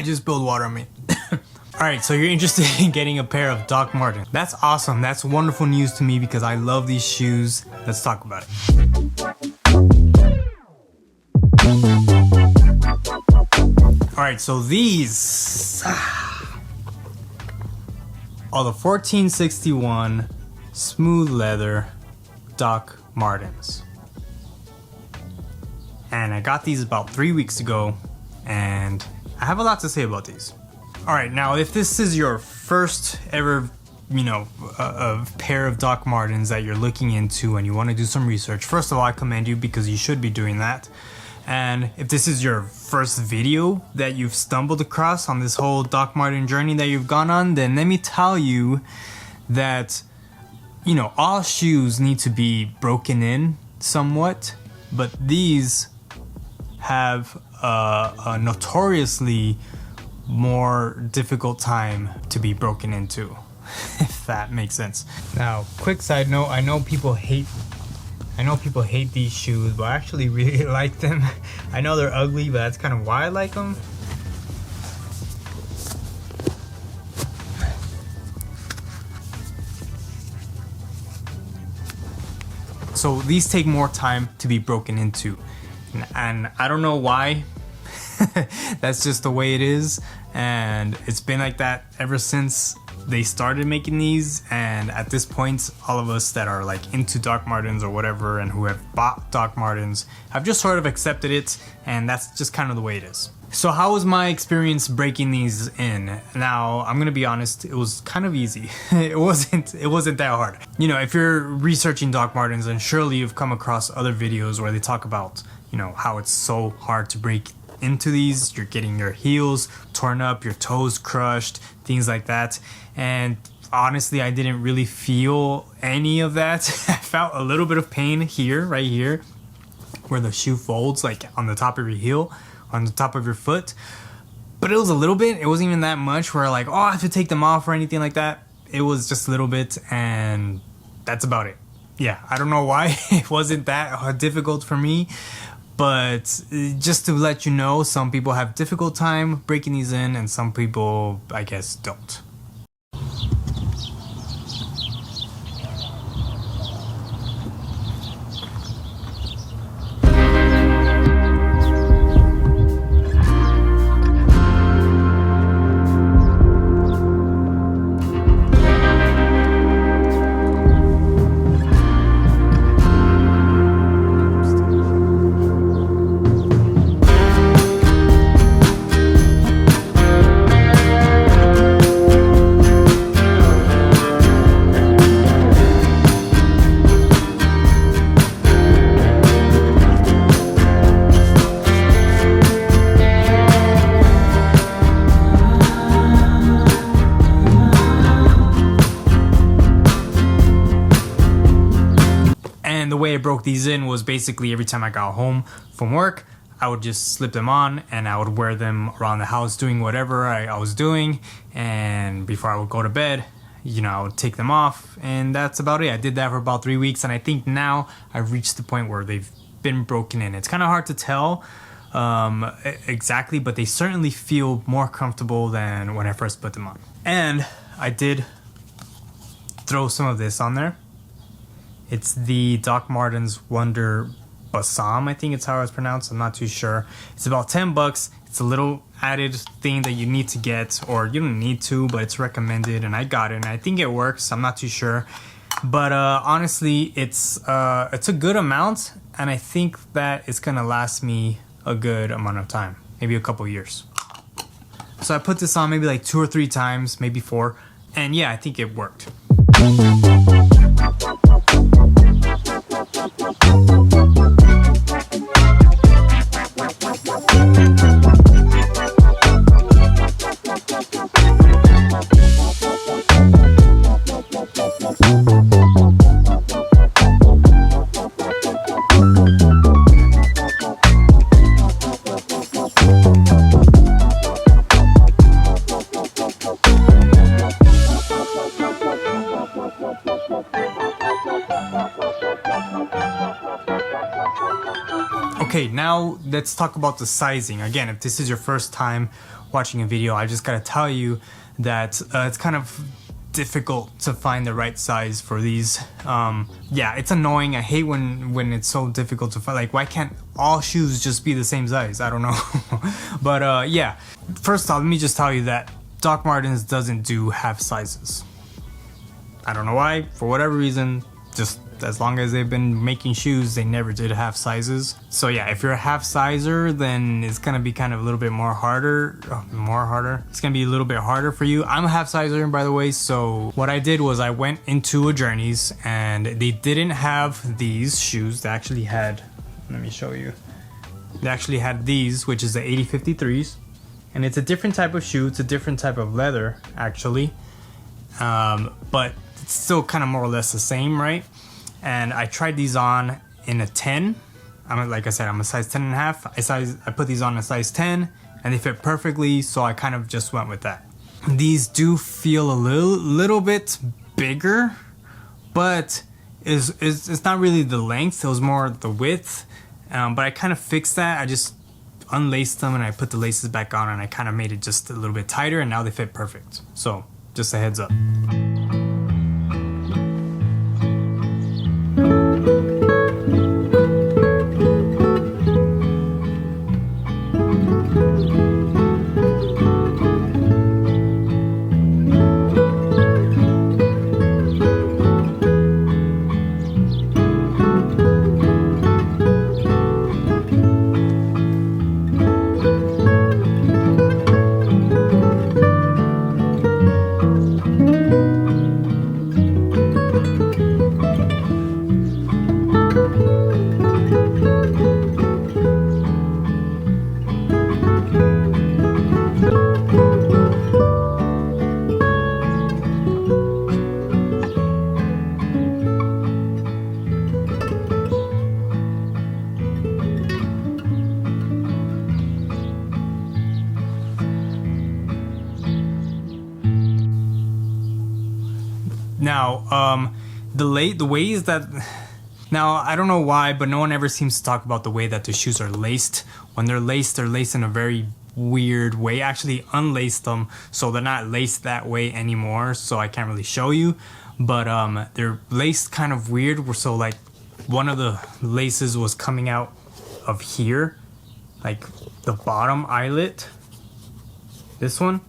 just spilled water on me. Alright, so you're interested in getting a pair of Doc Martens. That's awesome. That's wonderful news to me because I love these shoes. Let's talk about it. Alright, so these are the 1461 smooth leather Doc Martens. And I got these about 3 weeks ago, and I have a lot to say about these. Alright, now if this is your first ever, a pair of Doc Martens that you're looking into and you want to do some research, first of all, I commend you because you should be doing that. And if this is your first video that you've stumbled across on this whole Doc Marten journey that you've gone on, then let me tell you that, all shoes need to be broken in somewhat, but these have a notoriously more difficult time to be broken into, if that makes sense. Now, quick side note, I know people hate these shoes, but I actually really like them. I know they're ugly, but that's kind of why I like them. So these take more time to be broken into, and I don't know why. That's just the way it is, and it's been like that ever since they started making these. And at this point, all of us that are like into Doc Martens or whatever and who have bought Doc Martens have just sort of accepted it, and that's just kind of the way it is. So how was my experience breaking these in? Now, I'm gonna be honest, it was kind of easy. It wasn't that hard. If you're researching Doc Martens, then surely you've come across other videos where they talk about, how it's so hard to break into these. You're getting your heels torn up, your toes crushed, things like that. And honestly, I didn't really feel any of that. I felt a little bit of pain here, right here, where the shoe folds, like on the top of your heel, on the top of your foot. But it was a little bit. It wasn't even that much where like, I have to take them off or anything like that. It was just a little bit, and that's about it. Yeah, I don't know why it wasn't that difficult for me. But just to let you know, some people have difficult time breaking these in, and some people, I guess, don't. And the way I broke these in was basically every time I got home from work, I would just slip them on and I would wear them around the house doing whatever I was doing. And before I would go to bed, I would take them off, and that's about it. I did that for about 3 weeks, and I think now I've reached the point where they've been broken in. It's kind of hard to tell exactly, but they certainly feel more comfortable than when I first put them on. And I did throw some of this on there. It's the Doc Martens Wonder Balsam, I think it's how it's pronounced. I'm not too sure. It's about $10. It's a little added thing that you need to get, or you don't need to, but it's recommended, and I got it, and I think it works. I'm not too sure, but honestly, it's a good amount, and I think that it's gonna last me a good amount of time, maybe a couple years. So I put this on maybe like 2 or 3 times, maybe 4, and yeah, I think it worked. Okay, now let's talk about the sizing. Again, if this is your first time watching a video, I just gotta tell you that it's kind of difficult to find the right size for these. Yeah, it's annoying. I hate when it's so difficult to find. Like, why can't all shoes just be the same size? I don't know. But yeah, first off, let me just tell you that Doc Martens doesn't do half sizes. I don't know why, for whatever reason, just as long as they've been making shoes, they never did half sizes. So yeah, if you're a half sizer, then it's gonna be kind of a little bit harder. It's gonna be a little bit harder for you. I'm a half sizer, by the way, so what I did was I went into a Journeys and they didn't have these shoes. They actually had, let me show you. They actually had these, which is the 8053s. And it's a different type of shoe, it's a different type of leather, actually. But it's still kind of more or less the same, right? And I tried these on in a 10. Like I said, I'm a size 10 and a half. I put these on a size 10 and they fit perfectly, so I kind of just went with that. These do feel a little bit bigger, but it's not really the length, it was more the width. But I kind of fixed that. I just unlaced them and I put the laces back on and I kind of made it just a little bit tighter, and now they fit perfect. So just a heads up. Now, the ways that, now I don't know why, but no one ever seems to talk about the way that the shoes are laced. When they're laced in a very weird way. I actually unlaced them, so they're not laced that way anymore, so I can't really show you. But they're laced kind of weird, so like one of the laces was coming out of here, like the bottom eyelet, this one,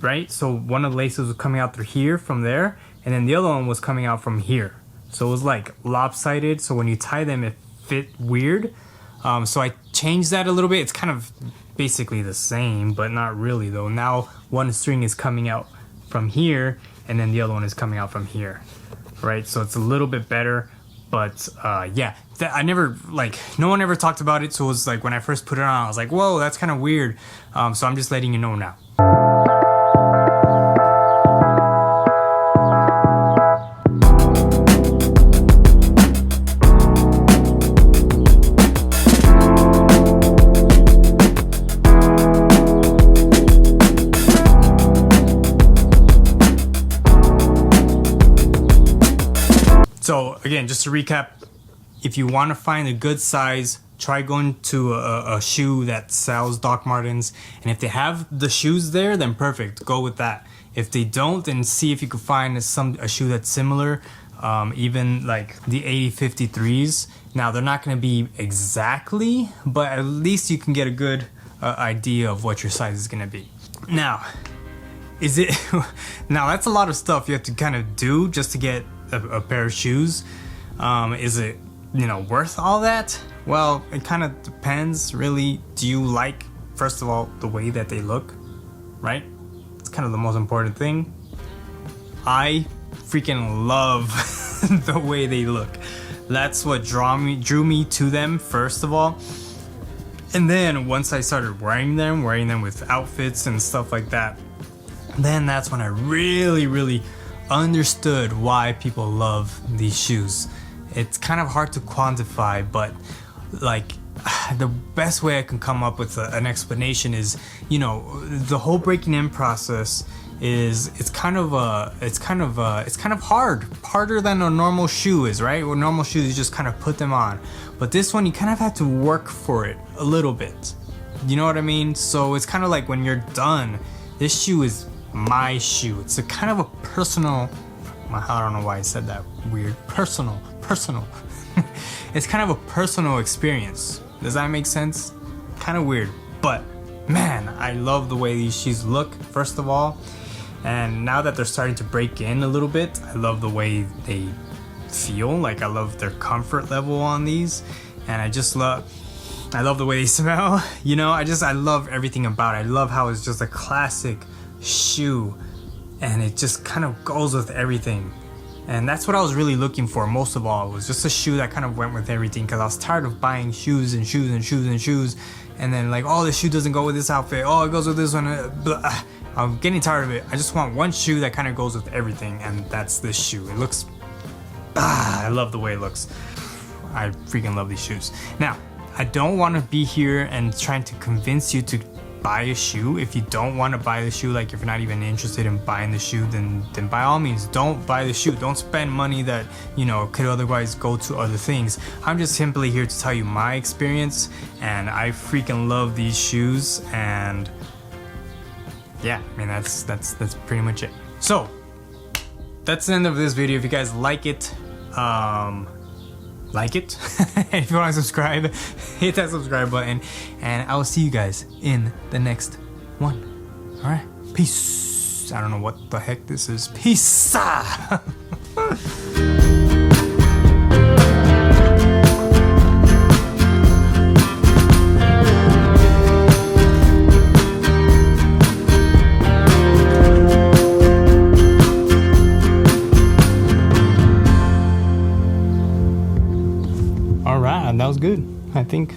right? So one of the laces was coming out through here from there, and then the other one was coming out from here. So it was like lopsided, so when you tie them it fit weird. So I changed that a little bit. It's kind of basically the same, but not really though. Now one string is coming out from here and then the other one is coming out from here, right? So it's a little bit better, but yeah, I never, like, no one ever talked about it. So it was like when I first put it on, I was like, whoa, that's kind of weird. So I'm just letting you know now. So again, just to recap, if you want to find a good size, try going to a shoe that sells Doc Martens, and if they have the shoes there, then perfect, go with that. If they don't, then see if you can find a shoe that's similar, even like the 8053s. Now they're not going to be exactly, but at least you can get a good idea of what your size is going to be. Now, now that's a lot of stuff you have to kind of do just to get a pair of shoes. Is it, you know, worth all that? Well, it kind of depends, really. Do you like, first of all, the way that they look, right? It's kind of the most important thing. I freaking love the way they look. That's what drew me to them, first of all. And then once I started wearing them with outfits and stuff like that, then that's when I really understood why people love these shoes. It's kind of hard to quantify, but like the best way I can come up with an explanation is, you know, the whole breaking in process is it's kind of harder than a normal shoe is, right? With normal shoes you just kind of put them on, but this one you kind of have to work for it a little bit. You know what I mean? So it's kind of like when you're done, this shoe is my shoe. It's a kind of a personal, I don't know why I said that weird. Personal. It's kind of a personal experience. Does that make sense? Kind of weird, but man, I love the way these shoes look, first of all. And now that they're starting to break in a little bit, I love the way they feel. Like, I love their comfort level on these. And I love the way they smell. You know, I love everything about it. I love how it's just a classic shoe and it just kind of goes with everything. And that's what I was really looking for most of all. It was just a shoe that kind of went with everything, because I was tired of buying shoes and shoes and shoes and shoes, and then like, oh, this shoe doesn't go with this outfit, oh, it goes with this one, blah. I'm getting tired of it. I just want one shoe that kind of goes with everything, and that's this shoe. It looks, I love the way it looks. I freaking love these shoes. Now, I don't want to be here and trying to convince you to buy a shoe. If you don't want to buy the shoe, like if you're not even interested in buying the shoe, then by all means don't buy the shoe. Don't spend money that, you know, could otherwise go to other things. I'm just simply here to tell you my experience, and I freaking love these shoes. And yeah, I mean, that's pretty much it. So that's the end of this video. If you guys like it, if you want to subscribe, hit that subscribe button, and I will see you guys in the next one. All right, peace. I don't know what the heck this is. Peace. All right, that was good, I think.